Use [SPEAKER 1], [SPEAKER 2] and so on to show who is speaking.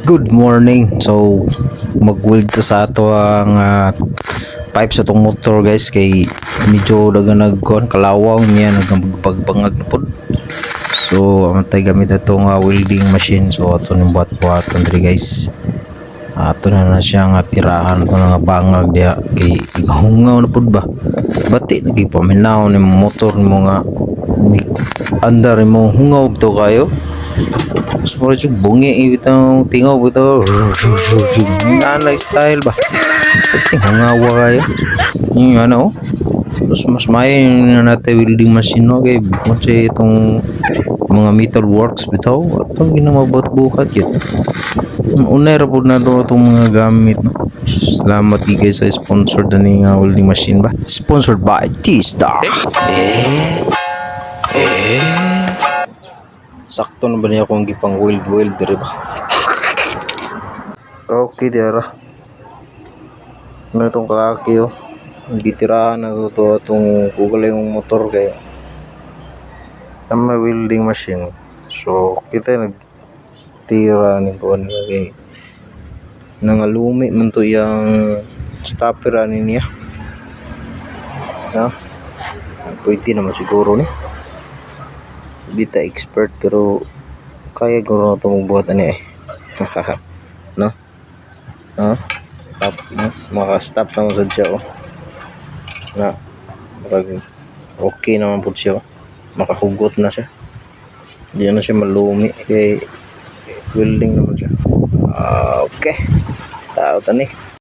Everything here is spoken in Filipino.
[SPEAKER 1] Good morning. So mag-weld ta sa ato ang pipe sa tong motor guys kay medyo daga nagkuhan kalawang niya nagbagbangag na pod. So amantay gamit atong welding machine. So ato ning buhat-buhaton diri guys. Ato na siya nga tirahan ko nga bangag dia kay hungaw na pod ba. Bati lagi paminaw ni motor mo nga andar mo hungaw to kayo. Semua cuk bungi bitaw tingaw bitaw nanay style ba ting hangawa kayo yung ano terus mas main na natin welding machine no kay kasi itong mga metal works bitaw atong ginamabot bukat yun unay ra pud na do itong mga gamit no. Salamat guys sa sponsor dani nga welding machine ba sponsored by T-Star. Sakto na ba niya kung gipang weld dire ba? Okay dira. Ano itong kalaki oh. Gitirahan na to itong kugal yung motor kaya ang may welding machine. So kita nagtira ni ko kay nangalumi man to yung stopper ani niya. No? Pwede naman siguro ni. Di ta expert pero kaya guro na itong buhat ani eh. No? No? Stop no? Maka-stop naman sa siya oh. Na okay naman po siya oh. Makahugot na siya. Di na siya malumi kay welding naman siya. Okay. Tao tani.